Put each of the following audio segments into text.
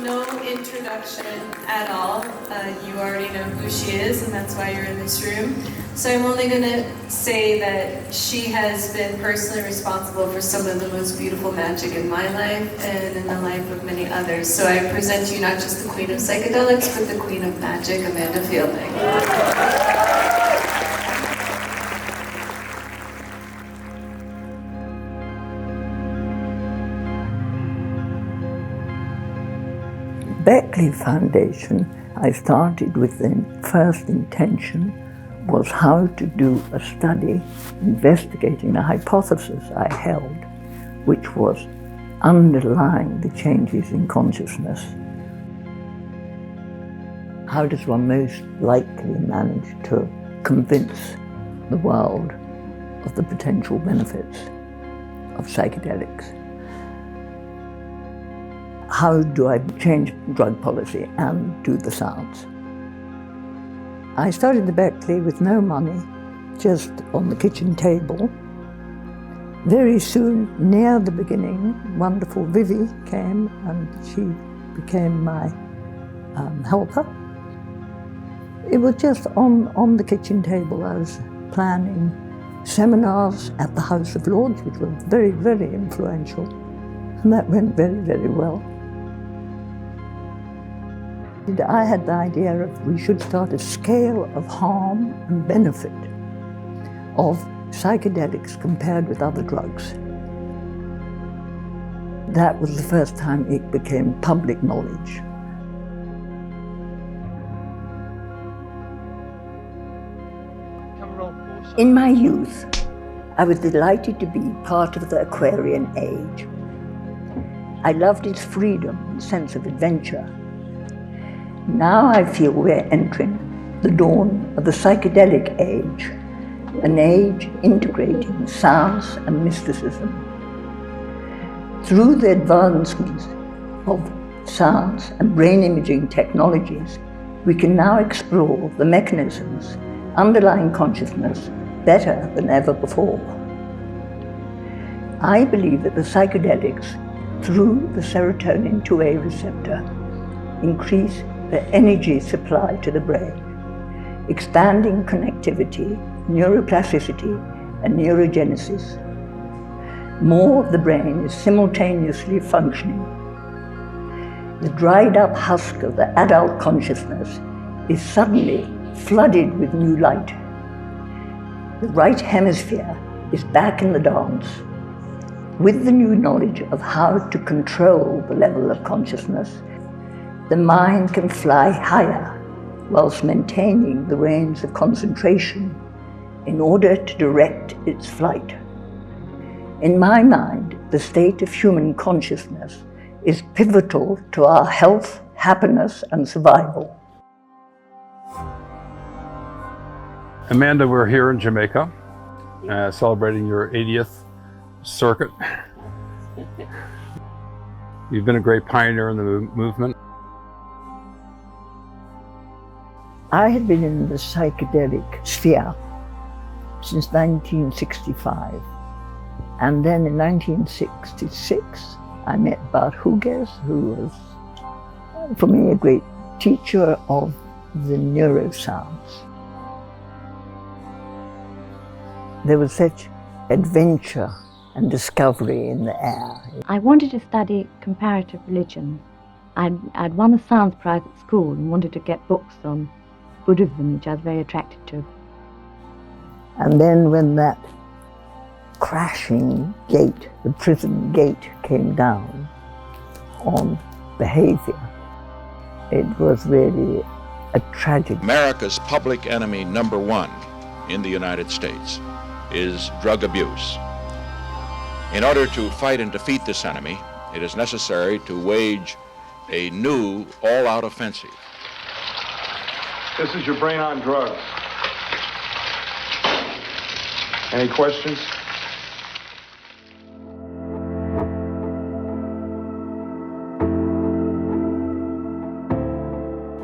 no introduction at all. You already know who she is, and that's why you're in this room. So I'm only going to say that she has been personally responsible for some of the most beautiful magic in my life and in the life of many others. So I present to you not just the Queen of Psychedelics, but the Queen of Magic, Amanda Feilding. Beckley Foundation, I started with the first intention was how to do a study investigating a hypothesis I held, which was underlying the changes in consciousness. How does one most likely manage to convince the world of the potential benefits of psychedelics? How do I change drug policy and do the science? I started the Beckley with no money, just on the kitchen table. Very soon, near the beginning, wonderful Vivi came and she became my helper. It was just on the kitchen table. I was planning seminars at the House of Lords, which were very, very influential, and that went very, very well. I had the idea of we should start a scale of harm and benefit of psychedelics compared with other drugs. That was the first time it became public knowledge. In my youth, I was delighted to be part of the Aquarian age. I loved its freedom and sense of adventure. Now I feel we're entering the dawn of the psychedelic age, an age integrating science and mysticism. Through the advancements of science and brain imaging technologies, we can now explore the mechanisms underlying consciousness better than ever before. I believe that the psychedelics, through the serotonin 2A receptor, increase the energy supply to the brain, expanding connectivity, neuroplasticity, and neurogenesis. More of the brain is simultaneously functioning. The dried up husk of the adult consciousness is suddenly flooded with new light. The right hemisphere is back in the dance. With the new knowledge of how to control the level of consciousness, the mind can fly higher whilst maintaining the range of concentration in order to direct its flight. In my mind, the state of human consciousness is pivotal to our health, happiness, and survival. Amanda, we're here in Jamaica, celebrating your 80th circuit. You've been a great pioneer in the movement. I had been in the psychedelic sphere since 1965. And then in 1966, I met Bart Huges, who was, for me, a great teacher of the neuroscience. There was such adventure and discovery in the air. I wanted to study comparative religion. I'd won a science prize at school and wanted to get books on Buddhism, which I was very attracted to. And then when that crashing gate, the prison gate, came down on behavior, it was really a tragedy. America's public enemy number one in the United States is drug abuse. In order to fight and defeat this enemy, it is necessary to wage a new all-out offensive. This is your brain on drugs. Any questions?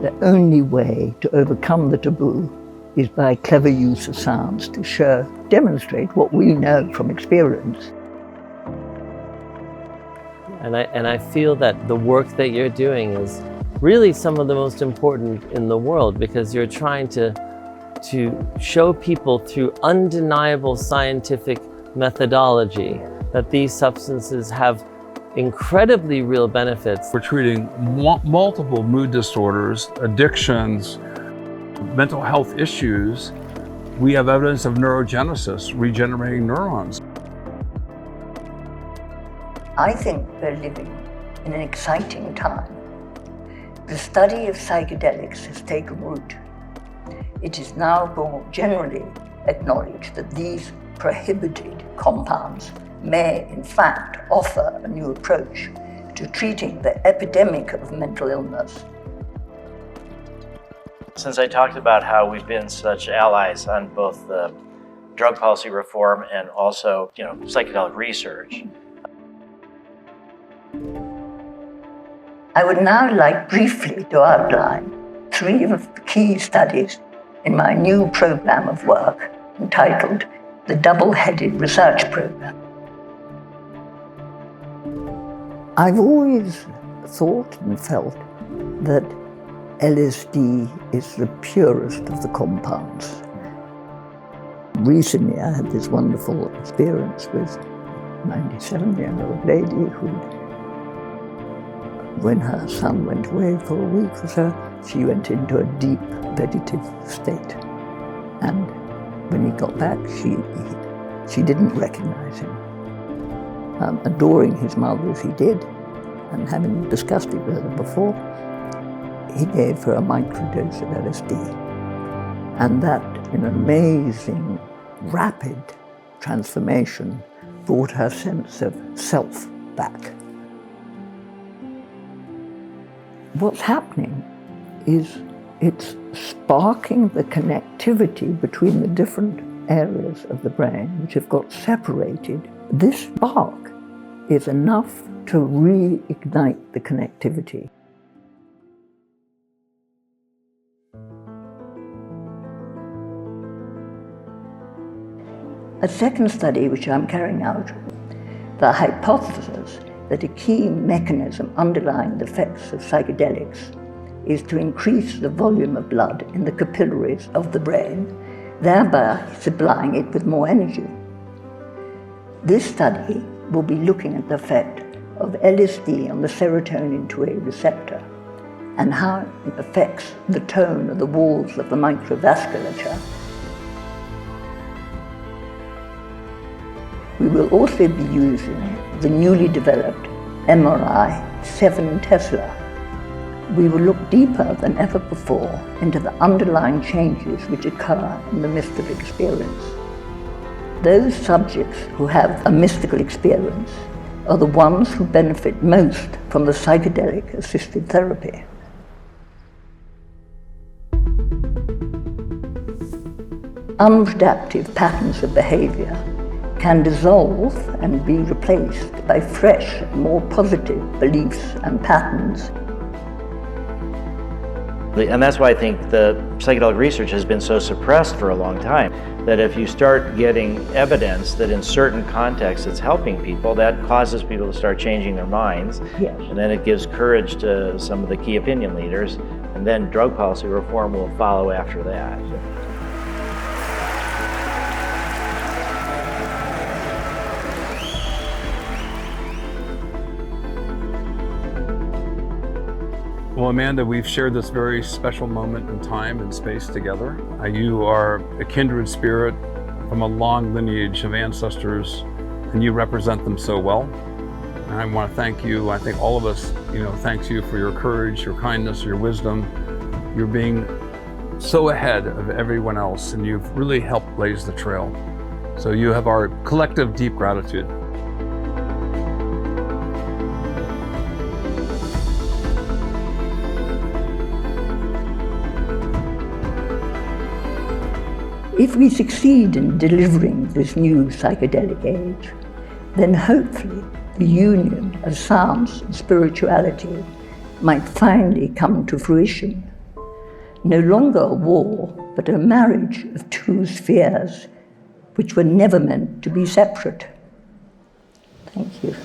The only way to overcome the taboo is by clever use of science to demonstrate what we know from experience. And I feel that the work that you're doing is really some of the most important in the world, because you're trying to show people through undeniable scientific methodology that these substances have incredibly real benefits. We're treating multiple mood disorders, addictions, mental health issues. We have evidence of neurogenesis, regenerating neurons. I think we're living in an exciting time. The study of psychedelics has taken root. It is now more generally acknowledged that these prohibited compounds may, in fact, offer a new approach to treating the epidemic of mental illness. Since I talked about how we've been such allies on both the drug policy reform and also, psychedelic research, I would now like briefly to outline 3 of the key studies in my new program of work entitled the Double-Headed Research Program. I've always thought and felt that LSD is the purest of the compounds. Recently I had this wonderful experience with a 97-year-old lady who, when her son went away for a week or so, she went into a deep vegetative state. And when he got back, she didn't recognize him. Adoring his mother as he did, and having discussed it with her before, he gave her a microdose of LSD. And that, in an amazing, rapid transformation, brought her sense of self back. What's happening is it's sparking the connectivity between the different areas of the brain which have got separated. This spark is enough to reignite the connectivity. A second study which I'm carrying out, the hypothesis that a key mechanism underlying the effects of psychedelics is to increase the volume of blood in the capillaries of the brain, thereby supplying it with more energy. This study will be looking at the effect of LSD on the serotonin 2A receptor and how it affects the tone of the walls of the microvasculature. We will also be using the newly developed MRI 7 Tesla. We will look deeper than ever before into the underlying changes which occur in the mystical experience. Those subjects who have a mystical experience are the ones who benefit most from the psychedelic-assisted therapy. Unproductive patterns of behavior can dissolve and be replaced by fresh, more positive beliefs and patterns. And that's why I think the psychedelic research has been so suppressed for a long time, that if you start getting evidence that in certain contexts it's helping people, that causes people to start changing their minds. Yes. And then it gives courage to some of the key opinion leaders, and then drug policy reform will follow after that. Well, Amanda, we've shared this very special moment in time and space together. You are a kindred spirit from a long lineage of ancestors, and you represent them so well. And I want to thank you. I think all of us, thanks you for your courage, your kindness, your wisdom. You're being so ahead of everyone else, and you've really helped blaze the trail. So you have our collective deep gratitude. If we succeed in delivering this new psychedelic age, then hopefully the union of science and spirituality might finally come to fruition. No longer a war, but a marriage of two spheres which were never meant to be separate. Thank you.